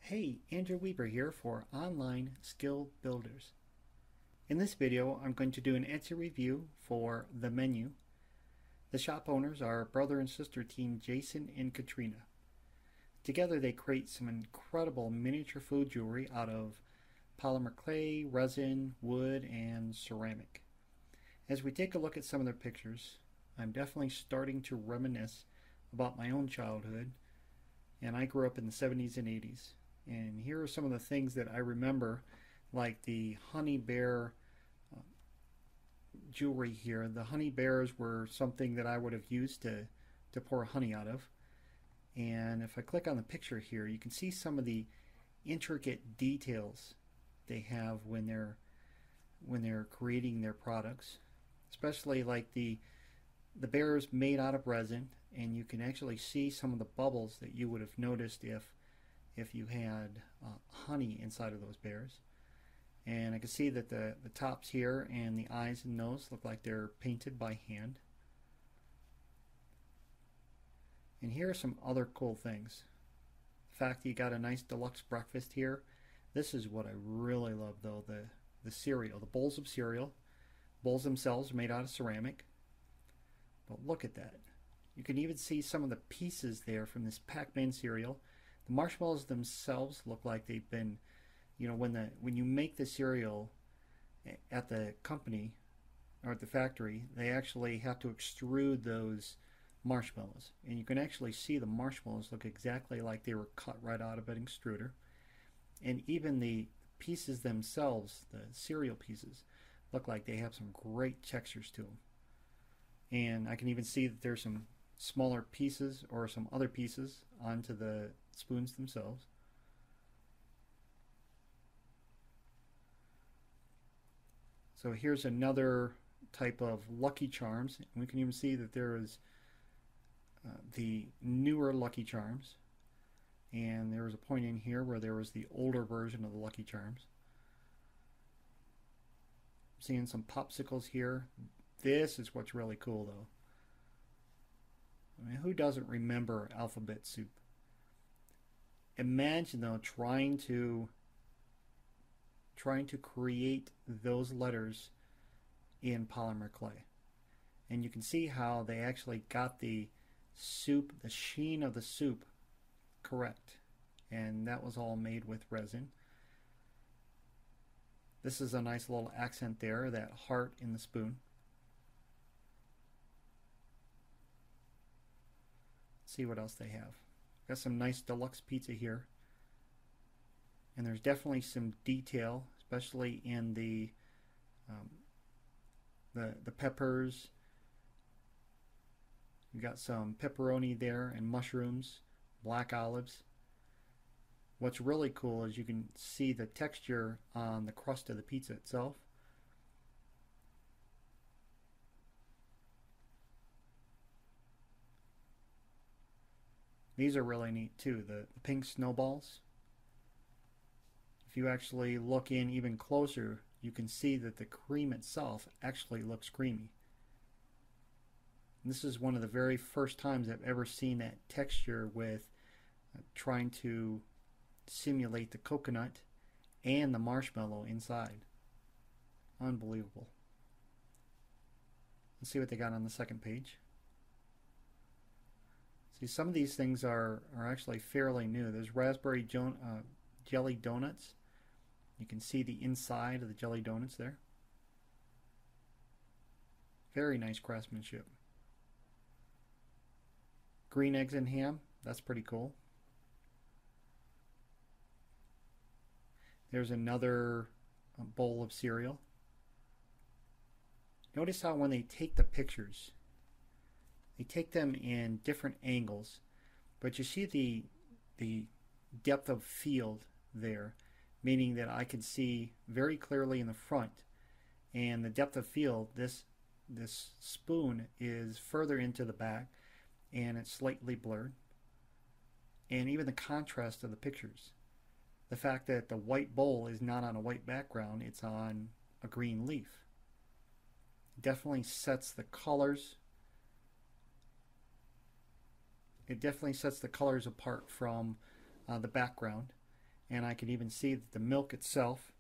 Hey, Andrew Weber here for Online Skill Builders. In this video, I'm going to do an Etsy review for The Menu. The shop owners are brother and sister team Jason and Katrina. Together they create some incredible miniature food jewelry out of polymer clay, resin, wood, and ceramic. As we take a look at some of their pictures, I'm definitely starting to reminisce about my own childhood, and I grew up in the 70s and 80s. And here are some of the things that I remember, like the honey bear jewelry here. The honey bears were something that I would have used to pour honey out of. And if I click on the picture here, you can see some of the intricate details they have when they're creating their products, especially like the bears made out of resin, and you can actually see some of the bubbles that you would have noticed if you had honey inside of those bears. And I can see that the tops here and the eyes and nose look like they're painted by hand. And here are some other cool things. The fact that you got a nice deluxe breakfast here. This is what I really love though, the cereal, the bowls of cereal. Bowls themselves are made out of ceramic. But look at that. You can even see some of the pieces there from this Pac-Man cereal. The marshmallows themselves look like they've been, when you make the cereal at the company or at the factory, they actually have to extrude those marshmallows. And you can actually see the marshmallows look exactly like they were cut right out of an extruder. And even the pieces themselves, the cereal pieces, look like they have some great textures to them. And I can even see that there's some smaller pieces or some other pieces onto the spoons themselves. So here's another type of Lucky Charms, and we can even see that there is the newer Lucky Charms, and there was a point in here where there was the older version of the Lucky Charms. Seeing some popsicles here. This is what's really cool though. I mean, who doesn't remember alphabet soup? Imagine though trying to create those letters in polymer clay. And you can see how they actually got the soup, the sheen of the soup correct. And that was all made with resin. This is a nice little accent there, that heart in the spoon. See what else they have. Got some nice deluxe pizza here, and there's definitely some detail, especially in the peppers. You got some pepperoni there and mushrooms, black olives. What's really cool is you can see the texture on the crust of the pizza itself. These are really neat too, the pink snowballs. If you actually look in even closer, you can see that the cream itself actually looks creamy. And this is one of the very first times I've ever seen that texture with trying to simulate the coconut and the marshmallow inside. Unbelievable. Let's see what they got on the second page. See, some of these things are actually fairly new. There's raspberry jelly donuts. You can see the inside of the jelly donuts there. Very nice craftsmanship. Green eggs and ham. That's pretty cool. There's another bowl of cereal. Notice how when they take the pictures, they take them in different angles, but you see the depth of field there, meaning that I can see very clearly in the front, and the depth of field, this spoon is further into the back, and it's slightly blurred. And even the contrast of the pictures, the fact that the white bowl is not on a white background, it's on a green leaf, definitely sets the colors. It definitely sets the colors apart from the background, and I can even see that the milk itself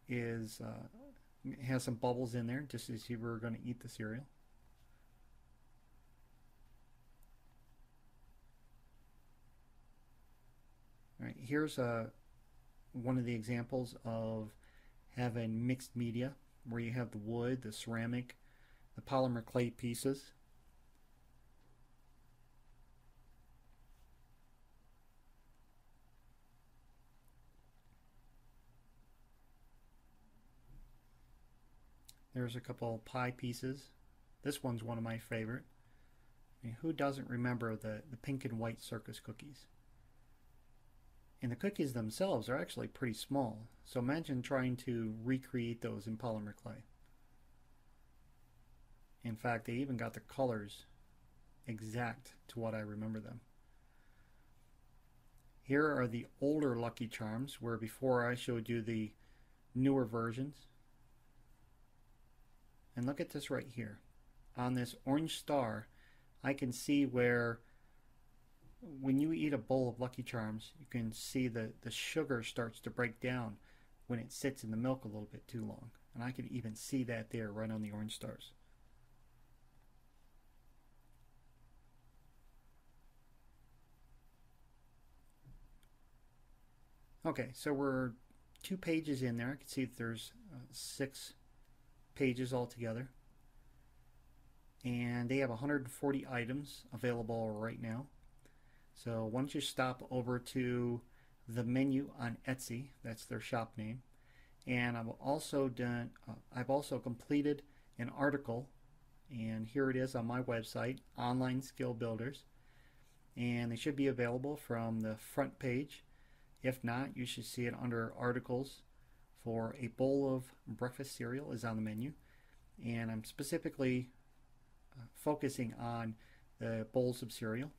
is has some bubbles in there, just as you were going to eat the cereal. All right, here's one of the examples of having mixed media, where you have the wood, the ceramic, the polymer clay pieces. There's a couple pie pieces. This one's one of my favorite. I mean, who doesn't remember the pink and white circus cookies? And the cookies themselves are actually pretty small. So imagine trying to recreate those in polymer clay. In fact, they even got the colors exact to what I remember them. Here are the older Lucky Charms, where before I showed you the newer versions. And look at this right here. On this orange star, I can see where when you eat a bowl of Lucky Charms, you can see the sugar starts to break down when it sits in the milk a little bit too long. And I can even see that there right on the orange stars. Okay, so we're 2 pages in there. I can see that there's 6 pages altogether. And they have 140 items available right now. So why don't you stop over to the menu on Etsy, that's their shop name, and I've also completed an article, and here it is on my website, Online Skill Builders, and they should be available from the front page. If not, you should see it under articles. For a bowl of breakfast cereal is on the menu, and I'm specifically focusing on the bowls of cereal.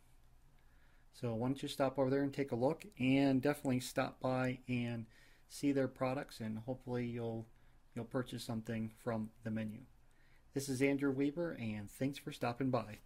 So why don't you stop over there and take a look, and definitely stop by and see their products, and hopefully you'll purchase something from the menu. This is Andrew Weber, and thanks for stopping by.